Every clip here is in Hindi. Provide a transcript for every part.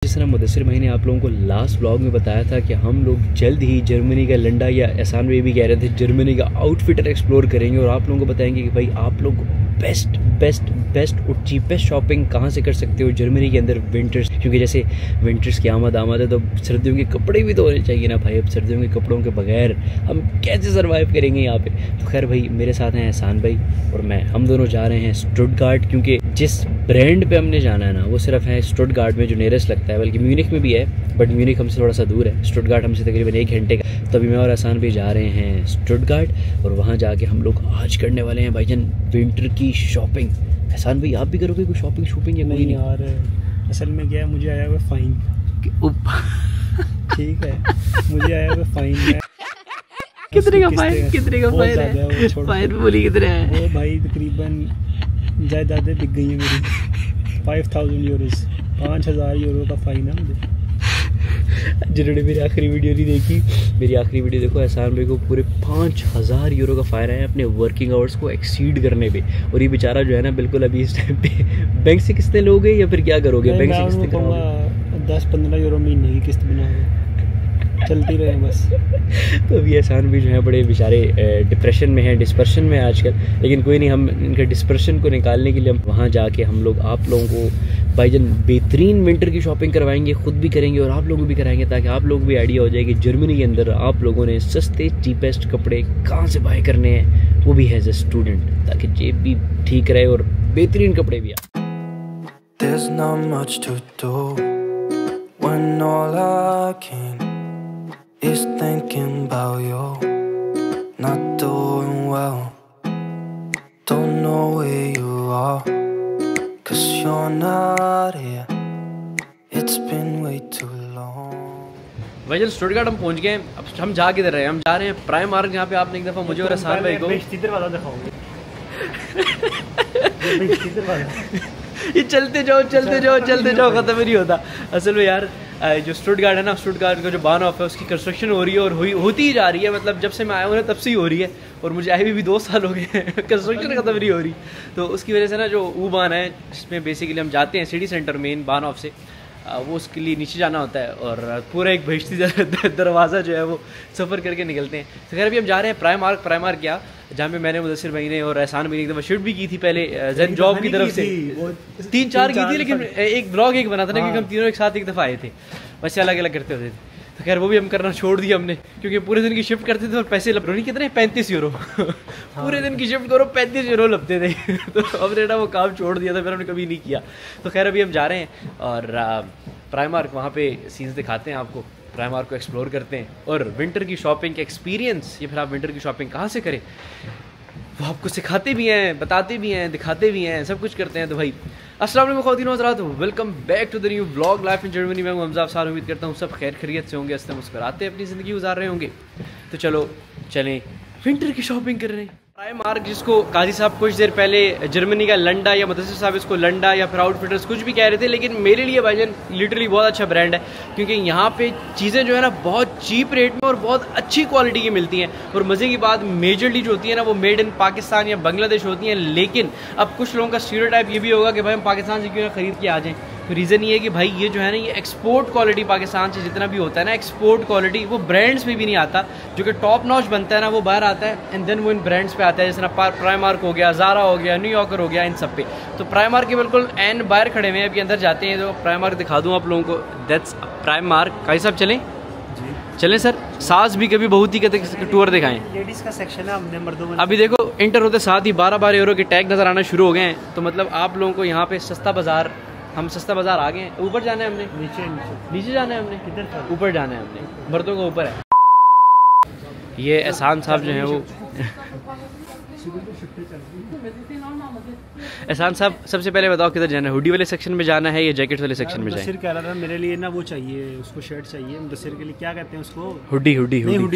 जिस तरह मुदस्सिर भाई ने आप लोगों को लास्ट व्लॉग में बताया था कि हम लोग जल्द ही जर्मनी का लंडा या एहसान भाई भी कह रहे थे जर्मनी का आउटफिटर एक्सप्लोर करेंगे और आप लोगों को बताएंगे कि भाई आप लोग बेस्ट और चीपेस्ट शॉपिंग कहाँ से कर सकते हो जर्मनी के अंदर विंटर्स, क्योंकि जैसे विंटर्स की आमद है तो सर्दियों के कपड़े भी तो होने चाहिए ना भाई। अब सर्दियों के कपड़ों के बगैर हम कैसे सर्वाइव करेंगे यहाँ पे। तो खैर भाई मेरे साथ हैं एहसान भाई और मैं, हम दोनों जा रहे हैं स्टुटगार्ट, क्योंकि जिस ब्रांड पे हमने जाना है ना वो सिर्फ है स्टुटगार्ट में जो नियरेस्ट लगता है, बल्कि म्यूनिख में भी है बट म्यूनिख हमसे थोड़ा सा दूर है, स्टुटगार्ट हमसे तकरीबन 1 घंटे का। तभी मैं और एहसान भी जा रहे हैं स्टुटगार्ट और वहाँ जाके हम लोग आज करने वाले हैं भाईजान विंटर की शॉपिंग। एहसान भाई आप भी करोगे कोई शॉपिंग या नहीं यार, असल में क्या है, मुझे आया हुआ फाइन। ठीक है, मुझे आया हुआ फाइन। कितने का फाइन है? फाइन बोली कितने है? वो भाई तकरीबन जायदादें बिक गई है मेरी। 5000 यूरोज, 5000 यूरो का फाइन है मुझे। जिन्होंने मेरी आखिरी वीडियो नहीं देखी, मेरी आखिरी वीडियो देखो। एहसान भाई को पूरे 5000 यूरो का फाइन है अपने वर्किंग आवर्स को एक्सीड करने पे। और ये बेचारा जो है ना बिल्कुल अभी इस टाइम पे बैंक से किस्तें लोगे या फिर क्या करोगे? बैंक से किस्तें कराओगे? 10-15 यूरो महीने की किस्त बनाओगे, चलती रहे बस। तो अभी एहसान भी जो है बड़े बेचारे डिप्रेशन में है, डिस्पर्शन में है आजकल। लेकिन कोई नहीं, हम इनके डिस्पर्शन को निकालने के लिए हम वहाँ जाके हम लोग आप लोगों को भाईजान बेहतरीन विंटर की शॉपिंग करवाएंगे, खुद भी करेंगे और आप लोगों को भी कराएंगे, ताकि आप लोग भी आइडिया हो जाए कि जर्मनी के अंदर आप लोगों ने सस्ते चीपेस्ट कपड़े कहाँ से बाय करने हैं, वो भी एज ए स्टूडेंट, ताकि जेब भी ठीक रहे और बेहतरीन कपड़े भी आए। There's not much to do when all I can is thinking about you, not doing well, don't know where you are, 'cause you're not here, it's been way too long। भाईजान स्टुटगार्ट हम पहुंच गए हैं। अब हम जा किधर रहे हैं? हम जा रहे हैं प्राइमार्क, जहाँ पे आपने एक दफ़ा मुझे और एहसान भाई को वाला दिखाओगे। ये चलते जाओ ख़त्म नहीं होता। असल में यार जो स्टुटगार्ट है ना, स्टुटगार्ट का जो बानऑफ है उसकी कंस्ट्रक्शन हो रही है और होती ही जा रही है। मतलब जब से मैं आया हूँ ना तब से ही हो रही है और मुझे आए भी 2 साल हो गए हैं, कंस्ट्रक्शन ख़त्म नहीं हो रही। तो उसकी वजह से ना जो U-Bahn है जिसमें बेसिकली हम जाते हैं सिटी सेंटर मेन बानऑफ से, वो उसके लिए नीचे जाना होता है और पूरा एक बहिश्ती दरवाज़ा जो है वो सफ़र करके निकलते हैं। तो खैर अभी हम जा रहे हैं प्राइमार्क क्या, जहाँ पे मैंने मुदस्सिर भाई ने और एहसान भाई ने एक दफ़ा शिफ्ट भी की थी पहले जैन जॉब की तरफ से, 3-4 की थी, लेकिन एक ब्लॉग एक बना था ना, क्योंकि हम तीनों एक साथ एक दफ़ा आए थे, वैसे अलग अलग करते होते थे। तो खैर वो भी हम करना छोड़ दिया हमने, क्योंकि पूरे दिन की शिफ्ट करते थे और पैसे लग रहे कितने 35 यूरो पूरे दिन की शिफ्ट करो 35 यूरो लगते थे। तो हमने ना वो काम छोड़ दिया था, फिर हमने कभी नहीं किया। तो खैर अभी हम जा रहे हैं और प्राइमार्क वहाँ पे सीन्स दिखाते हैं आपको, प्राइमार्क को एक्सप्लोर करते हैं और विंटर की शॉपिंग का एक्सपीरियंस, या फिर आप विंटर की शॉपिंग कहाँ से करें वो आपको सिखाते भी हैं, बताते भी हैं, दिखाते भी हैं, सब कुछ करते हैं। तो भाई अस्सलाम वालेकुम ख़वातीन व हज़रात, welcome back to the new vlog life in Germany. मैं हूं हमजा अफसार, उम्मीद करता हूँ सब खैर खैरियत से होंगे, हंसते मुस्कुराते अपनी ज़िंदगी गुजार रहे होंगे। तो चलो चलें विंटर की शॉपिंग कर रहे हैं। प्राइमार्क, जिसको काजी साहब कुछ देर पहले जर्मनी का लंडा या मुदस्सिर साहब इसको लंडा या फिर आउटफिटर्स कुछ भी कह रहे थे, लेकिन मेरे लिए भाईजान लिटरली बहुत अच्छा ब्रांड है, क्योंकि यहाँ पे चीज़ें जो है ना बहुत चीप रेट में और बहुत अच्छी क्वालिटी की मिलती हैं। और मज़े की बात मेजरली जो होती है ना वो मेड इन पाकिस्तान या बांग्लादेश होती हैं। लेकिन अब कुछ लोगों का स्टीरियोटाइप ये भी होगा कि भाई हम पाकिस्तान से क्यों ना ख़रीद के आ जाएँ। तो रीज़न ये है कि भाई ये जो है ना ये एक्सपोर्ट क्वालिटी पाकिस्तान से जितना भी होता है ना, एक्सपोर्ट क्वालिटी वो ब्रांड्स में भी नहीं आता, जो कि टॉप नॉच बनता है ना वो बाहर आता है एंड देन वो इन ब्रांड्स पे आता है, जैसे ना प्राइमार्क हो गया, ज़ारा हो गया, न्यूयॉर्कर हो गया, इन सब पे। तो प्राइमार्क के बिल्कुल एंड बाहर खड़े हुए हैं, अभी अंदर जाते हैं तो प्राइमार्क दिखा दूँ आप लोगों को। That's Primark. काजी साहब चलें चलें सर, सास भी कभी बहुत ही टूर दिखाएं। लेडीज़ का सेक्शन है, हमने मर्दों में अभी देखो इंटर होते साथ ही 12-12 यूरो के टैग नज़र आना शुरू हो गए हैं। तो मतलब आप लोगों को यहाँ पे सस्ता बाज़ार, हम सस्ता बाज़ार आ गए हैं। ऊपर जाना है हमने, नीचे जाना है हमने, किधर ऊपर जाना है हमने, मर्दों का ऊपर है। ये एहसान साहब जो हैं वो एहसान साहब सबसे पहले बताओ किधर जाना है, हुडी वाले सेक्शन में जाना है या जैकेट वाले सेक्शन में जाए? मुदस्सिर कह रहा था मेरे लिए ना वो चाहिए, उसको शर्ट चाहिए, मुदस्सिर के लिए क्या कहते हैं उसको, हुडी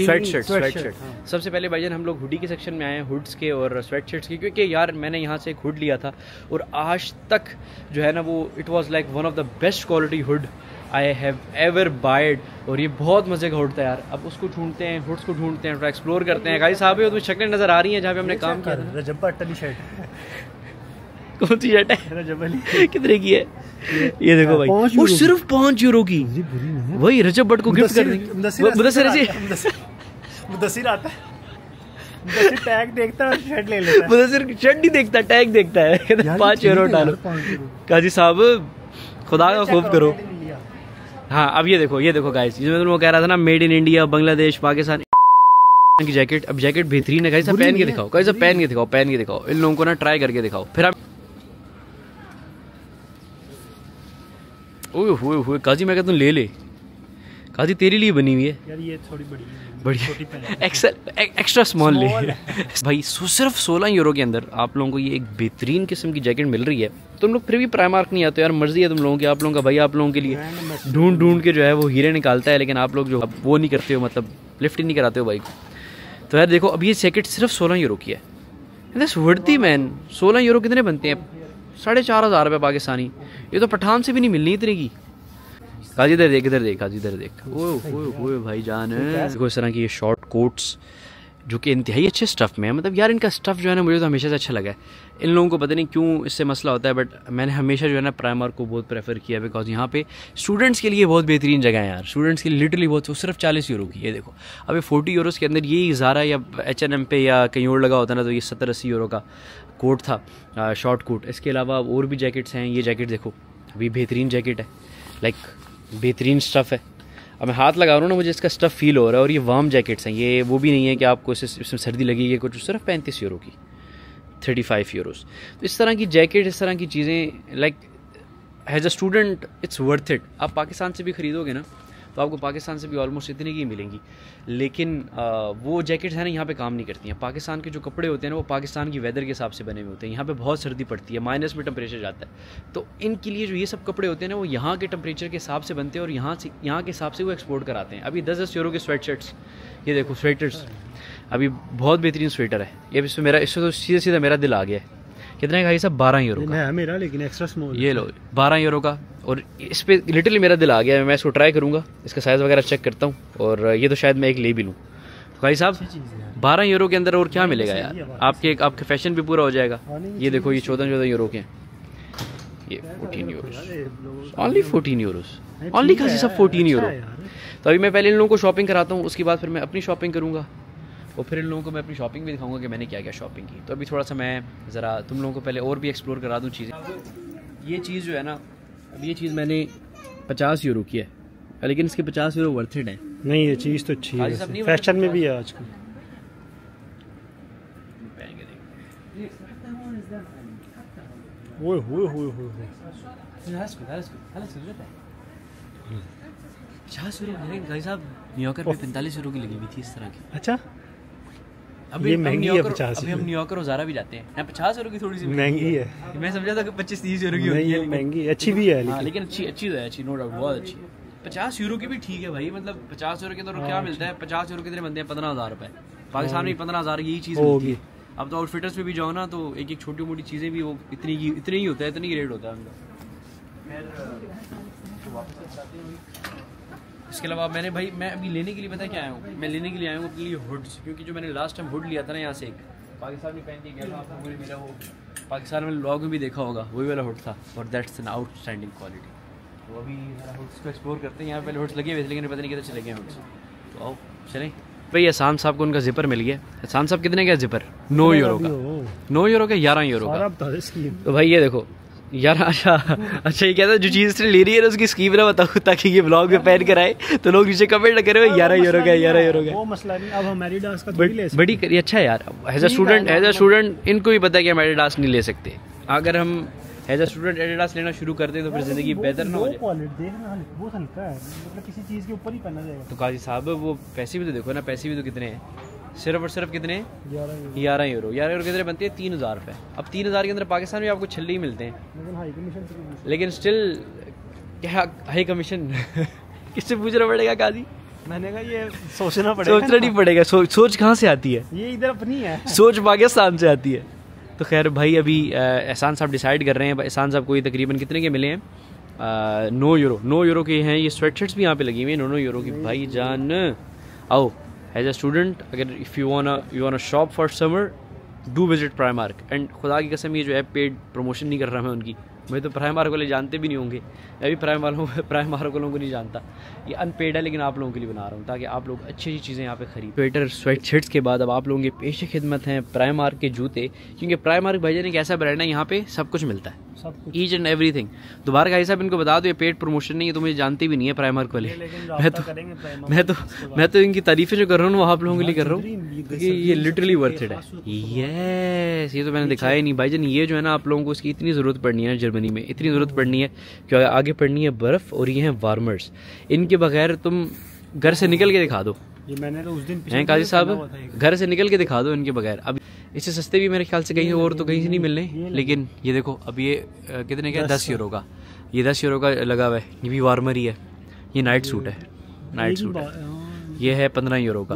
स्वेट शर्ट। हाँ। सबसे पहले भाईजान हम लोग हुडी के सेक्शन में आए हैं, हुड्स के और स्वेट शर्ट्स के, क्योंकि यार मैंने यहाँ से एक हुड लिया था और आज तक जो है ना वो it was like one of the best quality hood I have ever wide, और ये बहुत मज़े का हुड था यार। अब उसको ढूंढते हैं, हुड्स को ढूंढते हैं, एक्सप्लोर करते हैं। गाइस साहब उसमें शक्लें नज़र आ रही हैं जहाँ पे हमने काम किया था। रजब्बा अट्टली शर्ट कौन सी शर्ट है? रजब अली। कितने की है? ये देखो भाई, वो सिर्फ 5 यूरो की। वही रजब भट्ट को गिफ्ट कर देंगे। मुदस्सिर आता है, मुदस्सिर टैग देखता है, शर्ट ले लेता है। मुदस्सिर शर्ट नहीं देखता, टैग देखता है। कहता है 5 यूरो डालो। काजी साहब खुदा का खूब करो। हाँ अब ये देखो गाइस, जिसमें तुम वो कह रहा था ना, made in India, Bangladesh, Pakistan की जैकेट। अब जैकेट बेहतरीन है गाइस, आप पहन के दिखाओ, गाइस आप पहन के दिखाओ, इन लोगों को ना ट्राई करके दिखाओ, फिर आप ओए काजी मैं कहता हूँ ले ले, काजी तेरे लिए बनी हुई है यार, ये थोड़ी बड़ी बढ़िया, एक्स्ट्रा स्मॉल ले भाई। सिर्फ 16 यूरो के अंदर आप लोगों को ये एक बेहतरीन किस्म की जैकेट मिल रही है। तुम लोग फिर भी प्राइमार्क नहीं आते यार, मर्जी है तुम लोगों की, आप लोगों का भाई आप लोगों के लिए ढूंढ के जो है वो हीरे निकालता है, लेकिन आप लोग जो वो नहीं करते हो, मतलब लिफ्ट ही नहीं कराते हो भाई को। तो यार देखो, अब ये जैकेट सिर्फ 16 यूरो की है। दैट्स वर्दी मैन। 16 यूरो कितने बनते हैं? 4,500 रुपये पाकिस्तानी। ये तो पठान से भी नहीं मिलनी इतने की। काजी इधर देख काजी इधर देख। ओए भाई जान, देखो इस तरह की ये शॉर्ट कोट्स जो कि इंतहाई अच्छे स्टफ़ में है। मतलब यार इनका स्टफ़ जो है ना, मुझे तो हमेशा से अच्छा लगा है। इन लोगों को पता नहीं क्यों इससे मसला होता है, बट मैंने हमेशा जो है ना प्राइमार्क को बहुत प्रेफर किया, बिकॉज यहाँ पे स्टूडेंट्स के लिए बहुत बेहतरीन जगह है यार। स्टूडेंट्स के लिए लिटरली बहुत, सिर्फ 40 यूरो की। ये देखो अब ये 40 यूरोज़ के अंदर ये ज़ारा या H&M पे या कहीं और लगा होता ना, तो ये 70-80 यूरो का कोट था, शॉर्ट कोट। इसके अलावा और भी जैकेट्स हैं। ये जैकेट देखो, अभी बेहतरीन जैकेट है, लाइक बेहतरीन स्टफ़ है। अब मैं हाथ लगा रहा हूँ ना, मुझे इसका स्टफ़ फील हो रहा है। और ये वार्म जैकेट्स हैं, ये वो भी नहीं है कि आपको इसमें सर्दी लगेगी कुछ। सिर्फ 35 यूरो की, 35 यूरोज़। तो इस तरह की जैकेट, इस तरह की चीज़ें, like as a student it's worth it. आप पाकिस्तान से भी ख़रीदोगे ना, तो आपको पाकिस्तान से भी ऑलमोस्ट इतने की मिलेंगी, लेकिन वो जैकेट्स हैं ना यहाँ पे काम नहीं करती हैं। पाकिस्तान के जो कपड़े होते हैं ना, वो पाकिस्तान की वेदर के हिसाब से बने हुए होते हैं। यहाँ पे बहुत सर्दी पड़ती है, माइनस में टेम्परेचर जाता है, तो इनके लिए जो ये सब कपड़े होते हैं ना, वो यहाँ के टेम्परेचर के हिसाब से बनते हैं और यहाँ के हिसाब से वो एक्सपोर्ट कराते हैं। अभी 10-10 यूरो के स्वेट शर्ट्स, ये देखो स्वेटर्स, अभी बहुत बेहतरीन स्वेटर है ये। इससे तो सीधा मेरा दिल आ गया है। कितने का ये सब? 12 यूरो का है मेरा, लेकिन एक्स्ट्रा स्मॉल। ये लो 12 यूरो का। और इस पे लिटरली मेरा दिल आ गया है। मैं इसको ट्राई करूँगा, इसका साइज़ वगैरह चेक करता हूँ, और ये तो शायद मैं एक ले भी लूँ। तो भाई साहब 12 यूरो के अंदर और क्या मिलेगा यार? आपके फैशन भी पूरा हो जाएगा। ये देखो ये 14 यूरो के हैं, ये 14 यूरो, ओनली 14 यूरोज़, ओनली खासी सब 14 यूरो। तो अभी मैं पहले इन लोगों को शॉपिंग कराता हूँ, उसके बाद फिर मैं अपनी शॉपिंग करूँगा, और फिर इन लोगों को मैं अपनी शॉपिंग भी दिखाऊंगा कि मैंने क्या क्या शॉपिंग की। तो अभी थोड़ा सा मैं ज़रा तुम लोगों को पहले और भी एक्सप्लोर करा दूँ चीज़ें। ये चीज़ जो है ना, अब ये चीज़ मैंने 50 यूरो की है, लेकिन इसके 50 यूरो वर्थ इट है। नहीं ये चीज़ तो अच्छी है, फैशन में भी है आजकल। ओए होए होए होए 50 यूरो भाई साहब। न्यूयॉर्कर पे 45 यूरो की लगी हुई थी इस तरह की। अच्छा, अभी ये महंगी है 50। अभी हम न्यूयॉर्कर और ज़ारा भी जाते हैं, यहाँ 50 यूरो की थोड़ी सी महंगी है। मैं समझा था कि 25-30 यूरो की होगी, महंगी अच्छी भी है, लेकिन अच्छी तो है, अच्छी नो डाउट, बहुत अच्छी है। 50 यूरो की भी ठीक है भाई, मतलब 50 यूरो के अंदर क्या मिलता है? 50 यूरो कितने बनते हैं? 15,000 रुपये। पाकिस्तान में 15,000 यही चीज़ मिलती है। अब तो आउटफिटर्स पे भी जाओ ना, तो एक छोटी मोटी चीज़ें भी वो इतने ही होता है, इतनी ही रेट होता है उनका। इसके अलावा मैंने भाई, मैं अभी लेने के लिए पता है क्या आया हूँ? मैं लेने के लिए आया हूँ अपने लिए हुड्स, क्योंकि जो मैंने लास्ट टाइम हुड लिया था ना यहाँ से, एक पाकिस्तान में पहन के गया था, आपको मुझे मिला, वो पाकिस्तान में व्लॉग में भी देखा होगा, वही वाला हुड था, और दैट्स एन आउटस्टैंडिंग क्वालिटी। तो अभी हुड्स को एक्सप्लोर करते हैं। यहाँ पहले हुड्स लगे हुए थे, लेकिन पता नहीं कितने चले गए हुड्स। तो आओ चलें भाई। एहसान साहब को उनका जिपर मिल गया। एहसान साहब कितने का जिपर? 9 यूरो का। 9 यूरो का, 11 यूरो का। तो भाई ये देखो यार, अच्छा ये कहता है जो चीज़ ले रही है ना उसकी स्कीम ना बताओ, ताकि ये ब्लॉग में पहन कर आए तो लोग नीचे कमेंट ना करें 11 यूरो का, 11 यूरो का। वो मसला नहीं, अब हम एडिडास का थोड़ी ले सकते। बड़ी करिए, अच्छा है यार। एज अ स्टूडेंट इनको भी पता है कि हम एडिडास नहीं ले सकते। अगर हम एज अ स्टूडेंट एडिडास लेना शुरू कर दें तो फिर ज़िंदगी बेहतर ना हो जाए। वो हल्का है, मतलब किसी चीज़ के ऊपर ही पहना जाएगा। तो काजी साहब वो पैसे भी तो देखो ना, पैसे भी तो कितने हैं? सिर्फ और सिर्फ कितने? 11 यूरो। 11 यूरो कितने बनते हैं? 3,000 रुपये। अब 3,000 के अंदर पाकिस्तान में आपको छल्ले ही मिलते हैं, लेकिन स्टिल क्या हाई कमीशन किससे पूछना पड़ेगा काजी? मैंने कहा ये सोचना नहीं पड़ेगा। सोच कहाँ से आती है? ये इधर अपनी है, सोच पाकिस्तान से आती है। तो खैर भाई अभी एहसान साहब डिसाइड कर रहे हैं। एहसान साहब को ये तकरीबन कितने के मिले हैं? 9 यूरो। 9 यूरो के हैं। ये स्वेट शर्ट्स भी यहाँ पे लगी हुई हैं 9 यूरो की। भाई जान आओ एज अ स्टूडेंट, अगर if you want shop for summer do visit Primark. And खुदा की कसम ये जो है पेड प्रमोशन नहीं कर रहा मैं उनकी, मैं तो प्राइमार्क वाले जानते भी नहीं होंगे, मैं भी प्राइमार्क वालों को नहीं जानता। ये अनपेड है लेकिन आप लोगों के लिए बना रहा हूँ ताकि आप लोग अच्छी अच्छी चीज़ें यहाँ पे खरीद। स्वेटर स्वेट शर्ट्स के बाद अब आप लोगों के पेश खिदमत हैं प्राइमार्क के जूते, क्योंकि प्राइमार्क भाईजान एक ऐसा ब्रांड है यहाँ पे सब कुछ मिलता है, ईच एंड एवरीथिंग। दोबारा भाई साहब इनको बता दो ये पेड प्रमोशन नहीं है, तो मुझे जानती भी नहीं है प्राइमार्क वाले। मैं तो इनकी तारीफें जो कर रहा हूँ वो आप लोगों के लिए कर रहा हूँ क्योंकि ये लिटरली वर्थ इट है। यस, ये तो मैंने दिखाया नहीं भाईजान। ये जो है ना आप लोगों को इसकी इतनी ज़रूरत पड़नी है जर्मनी में, इतनी ज़रूरत पड़नी है कि आगे पड़नी है बर्फ़, और ये हैं वार्मर्स। इनके बगैर तुम घर से निकल के दिखा दो, ये मैंने तो उस दिन हैं काजी साहब, घर से निकल के दिखा दो इनके बगैर। अब इससे सस्ते भी मेरे ख्याल से कहीं और तो कहीं से नहीं मिलने, लेकिन ये देखो अब ये कितने का है, 10 यूरो का, ये 10 यूरो का लगा हुआ है। ये भी वार्मर ही है, ये नाइट सूट है, नाइट सूट है। ये है 15 यूरो का,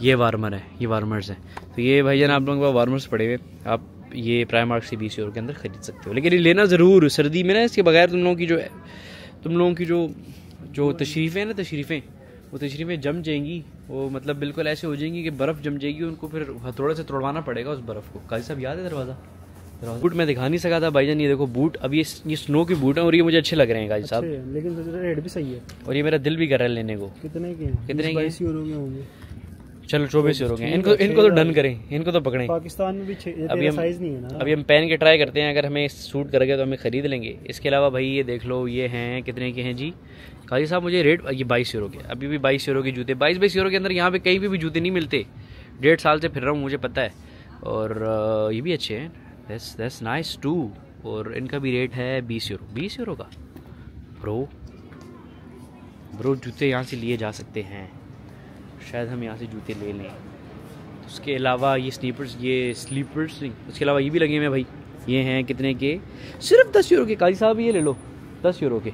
ये वार्मर है, ये वार्मर्स हैं। तो ये भाईजान आप लोगों के पास वार्मर्स पड़े हुए, आप ये प्राइमार्क से 20 यूरो के अंदर खरीद सकते हो, लेकिन ये लेना ज़रूर सर्दी में ना। इसके बगैर तुम लोगों की जो तशरीफ़ें हैं ना, वो तशरीफ़ें जम जाएंगी, वो मतलब बिल्कुल ऐसे हो जाएंगी कि बर्फ़ जम जाएगी, उनको फिर हथौड़े से तोड़वाना पड़ेगा उस बर्फ़ को। काजी साहब याद है दरवाज़ा बूट मैं दिखा नहीं सका था भाईजान, ये देखो बूट, अब ये स्नो के बूट हैं और ये मुझे अच्छे लग रहे हैं काजी साहब, लेकिन रेट भी सही है और ये मेरा दिल भी कर रहा है लेने को। कितने के? 22 यूरो के होंगे। चलो 24 यूरो के। इनको तो डन करें, इनको तो पकड़ें। पाकिस्तान में भी अभी हम साइज नहीं है ना, अभी हम पहन के ट्राई करते हैं, अगर हमें सूट करेगा तो हमें ख़रीद लेंगे। इसके अलावा भाई ये देख लो, ये हैं कितने के हैं जी काजी साहब, मुझे रेट ये 22 यूरो के, अभी भी 22 यूरो के जूते, 22 यूरो के अंदर यहाँ पे कहीं भी जूते नहीं मिलते। 1.5 साल से फिर रहा हूँ, मुझे पता है। और ये भी अच्छे हैं, दैट्स नाइस टू। और इनका भी रेट है 20 यूरो, 20 यूरो का। ब्रो जूते यहाँ से लिए जा सकते हैं, शायद हम यहाँ से जूते ले लें। उसके अलावा ये स्लीपर्स नहीं, उसके अलावा ये भी लगे हुए हैं भाई, ये हैं कितने के, सिर्फ 10 यूरो के। काजी साहब ये ले लो 10 यूरो के।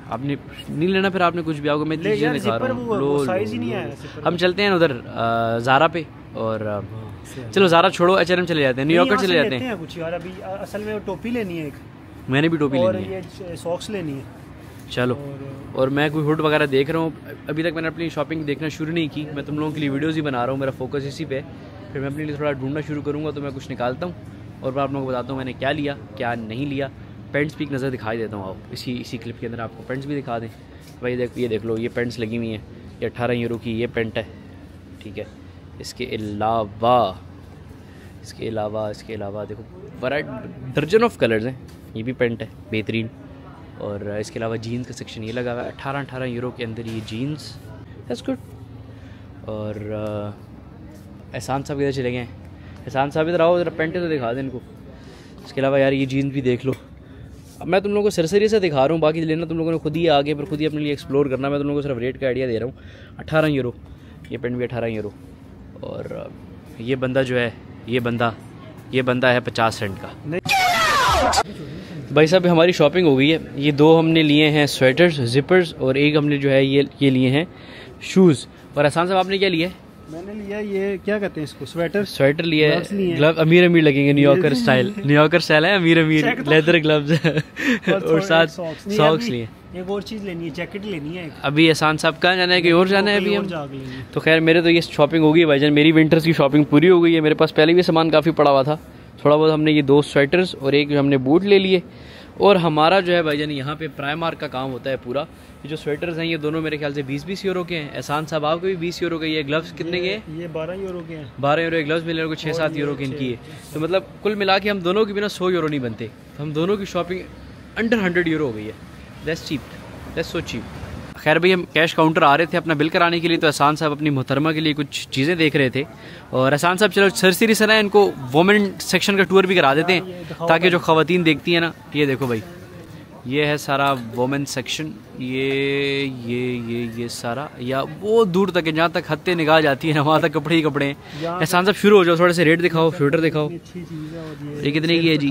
आपने नहीं लेना, फिर आपने कुछ भी आओगे, मैं चीज़ें दिखा रहा हूँ। हम चलते हैं उधर ज़ारा पे, और चलो ज़ारा छोड़ो, H&M चले जाते हैं, न्यूयॉर्कर चले जाते हैं कुछ यार। अभी असल में टोपी लेनी है एक, मैंने भी टोपी लेनी है, ये सॉक्स लेनी है। चलो, और मैं कोई हुड वगैरह देख रहा हूँ। अभी तक मैंने अपनी शॉपिंग देखना शुरू नहीं की, मैं तुम लोगों के लिए वीडियोज़ ही बना रहा हूँ, मेरा फोकस इसी पे। फिर मैं अपने लिए थोड़ा ढूंढना शुरू करूँगा तो मैं कुछ निकालता हूँ और मैं आप लोगों को बताता हूँ मैंने क्या लिया क्या नहीं लिया। पेंट्स भी एक नज़र दिखाई देता हूँ, आओ इसी क्लिप के अंदर आपको पेंट्स भी दिखा दें भाई। ये देख लो, ये पेंट्स लगी हुई हैं, ये 18 यूरो की ये पेंट है, ठीक है। इसके अलावा देखो दर्जन ऑफ कलर्स हैं, ये भी पेंट है बेहतरीन। और इसके अलावा जीन्स का सेक्शन ये लगा हुआ है, 18 यूरो के अंदर ये जीन्स, दैट्स गुड। और एहसान साहब इधर चले गए हैं, एहसान साहब इधर आओ, ज़रा पेंटें तो दिखा दें इनको। इसके अलावा यार ये जीन्स भी देख लो। अब मैं तुम लोगों को सरसरी से दिखा रहा हूँ, बाकी लेना तुम लोगों ने खुद ही आगे पर खुद ही अपने लिए एक्सप्लोर करना। मैं तुम लोगों को सिर्फ रेट का आइडिया दे रहा हूँ। 18 यूरो ये पेंट भी 18 यूरो। और ये बंदा जो है ये बंदा है 50 सेंट का। भाई साहब हमारी शॉपिंग हो गई है। ये 2 हमने लिए हैं स्वेटर्स जिपर्स, और एक हमने जो है ये लिए हैं शूज़। और एहसान साहब आपने क्या लिया है? मैंने लिया ये क्या कहते हैं इसको, स्वेटर लिया है, ग्लव अमीर लगेंगे, न्यूयॉर्कर स्टाइल है, अमीर लेदर ग्लव्स और साथ सॉक्स लिए। एक और चीज़ लेनी है, जैकेट लेनी है। अभी एहसान साहब कहाँ जाना है, कहीं और जाना है अभी हम? तो खैर मेरे तो ये शॉपिंग हो गई भाईजान, मेरी विंटर्स की शॉपिंग पूरी हो गई है। मेरे पास पहले भी सामान काफ़ी पड़ा हुआ था, थोड़ा बहुत हमने ये 2 स्वेटर्स और एक जो हमने बूट ले लिए। और हमारा जो है भाईजान यहाँ पे प्राइमार्क का काम होता है पूरा। ये जो स्वेटर्स हैं ये दोनों मेरे ख्याल से 20-20 यूरो के हैं। एहसान साहब आपके भी 20 यूरो के। ये ग्लव्स कितने के हैं? ये 12 यूरो के हैं। 12 यूरो के ग्लव्स मिले, को 6-7 यूरो के इनकी है। तो मतलब कुल मिला के हम दोनों के बिना 100 यूरो नहीं बनते। तो हम दोनों की शॉपिंग अंडर 100 यूरो हो गई है। That's cheap, that's so cheap. खैर भाई हम कैश काउंटर आ रहे थे अपना बिल कराने के लिए, तो एहसान साहब अपनी मोहतरमा के लिए कुछ चीज़ें देख रहे थे। और एहसान साहब चलो सरसरी से ना इनको वोमेन सेक्शन का टूर भी करा देते हैं, ताकि जो ख़वातीन देखती हैं ना, ये देखो भाई ये है सारा वोमेन सेक्शन, ये सारा, या वो दूर तक है जहाँ तक हत्ते निगाह जाती है ना, वहाँ तक कपड़े ही कपड़े हैं। एहसान साहब शुरू हो जाओ, थोड़े से रेट दिखाओ, स्वेटर दिखाओ। ये कितने की है जी?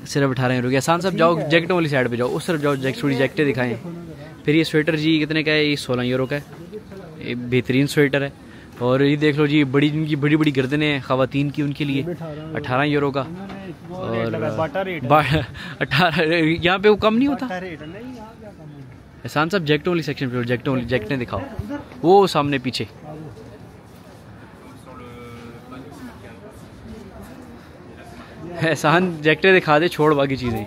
सिर्फ 18 यूरो की। एहसान साहब जाओ जैकेटों वाली साइड पे जाओ, उस तरफ जाओ, थोड़ी जैकेटें दिखाएं। फिर ये स्वेटर जी कितने का है? ये 16 यूरो का है, ये बेहतरीन स्वेटर है। और ये देख लो जी इनकी बड़ी बड़ी गर्दनें हैं ख़वातीन की, उनके लिए 18 यूरो का। और 18 यहाँ पे वो कम नहीं होता। एहसान साहब जैकेटों वाली सेक्शन पे, जैकेटें दिखाओ, वो सामने पीछे एहसान जैकेटें दिखा दे, छोड़ बाकी चीज़ें।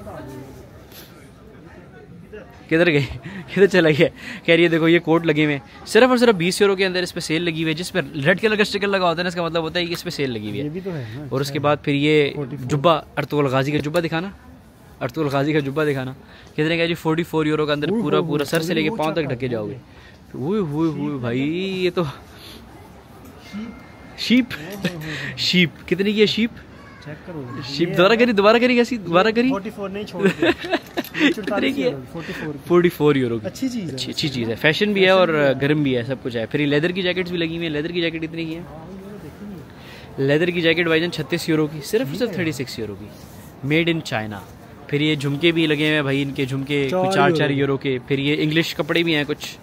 किधर गए, किधर चला गया? कह रही है देखो ये कोट लगे हुए हैं सिर्फ और सिर्फ 20 यूरो के अंदर, इस पे सेल लगी हुई है, जिस पर रेड कलर का स्टिकर लगा होता है ना, इसका मतलब होता है कि इस पे सेल लगी हुई ये भी तो है है। ना। और उसके बाद फिर ये जुब्बा, अर्तुगरुल गाजी का जुब्बा दिखाना, अर्तुगरुल गाजी का जुब्बा दिखाना। कितने का जी? 44 यूरो का अंदर पूरा पूरा सर से लेके पाँव तक ढके जाओगे। हुए भाई, ये तो शीप शीप कितनी की है शीप? चेक करो शीप दोबारा करी कैसी? दोबारा करी 44 नहीं छोड़ दे। कितने की है? 44 यूरो की। अच्छी चीज़ है, अच्छी चीज़ है, फैशन भी है और गर्म भी है, सब कुछ है। फिर ये लेदर की जैकेट्स भी लगी हुई है। लेदर की जैकेट इतनी की है? लेदर की जैकेट भाईजान 36 यूरो की, सिर्फ 36 यूरो की, मेड इन चाइना। फिर ये झुमके भी लगे हुए हैं भाई, इनके झुमके 4 यूरो के। फिर ये इंग्लिश कपड़े भी हैं कुछ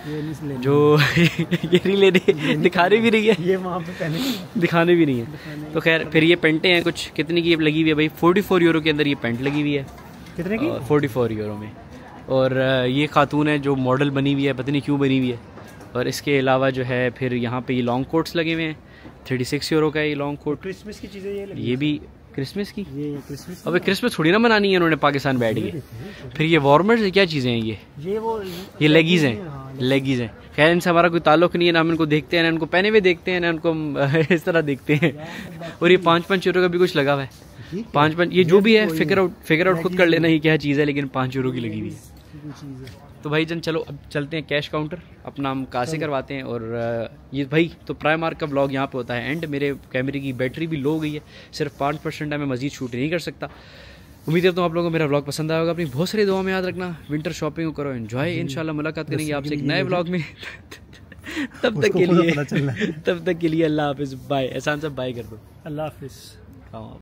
जो ये नहीं लेने, दिखाने भी नहीं है, ये वहाँ पे पहने दिखाने भी नहीं है। तो खैर फिर ये पेंटें हैं कुछ, कितनी की लगी हुई है भाई? 44 यूरो के अंदर ये पेंट लगी हुई है। कितने की? 44 यूरो में। और ये खातून है जो मॉडल बनी हुई है, पता नहीं क्यों बनी हुई है। और इसके अलावा जो है फिर यहाँ पे ये लॉन्ग कोट्स लगे हुए हैं, 36 यूरो का ये लॉन्ग कोट। क्रिसमस की चीज़ें ये लगी, ये भी क्रिसमस की? ये क्रिसमस। अबे क्रिसमस थोड़ी ना मनानी है उन्होंने पाकिस्तान बैठ के। फिर ये वार्मर्स क्या चीज़ें हैं? ये लेगीज हैं, लेगीज हैं। खैर इनसे हमारा कोई ताल्लुक नहीं है, ना हम इनको देखते हैं, ना इनको पहने हुए देखते हैं, ना इनको हम इस तरह देखते हैं। और ये 5 यूरो का भी कुछ लगा हुआ है, 5 ये जो भी है फिगर आउट खुद कर लेना ही क्या चीज़ है, लेकिन 5 यूरो की लगी हुई है। तो भाई जन चलो अब चलते हैं कैश काउंटर, अपना हम कार से करवाते हैं। और ये भाई तो प्राइमार्क का ब्लॉग यहाँ पे होता है एंड। मेरे कैमरे की बैटरी भी लो हो गई है, सिर्फ 5% है, मैं मजीद शूट नहीं कर सकता। उम्मीद करता हूँ आप लोगों को मेरा ब्लॉग पसंद आया होगा। अपनी बहुत सारी दुआ में याद रखना, विंटर शॉपिंग करो, एंजॉय। इंशाल्लाह मुलाकात करेंगे आपसे एक नए ब्लॉग में। तब तक के लिए अल्लाह हाफिज़, बाय। एहसान साहब बाय कर दो। अल्लाह हाफिज़।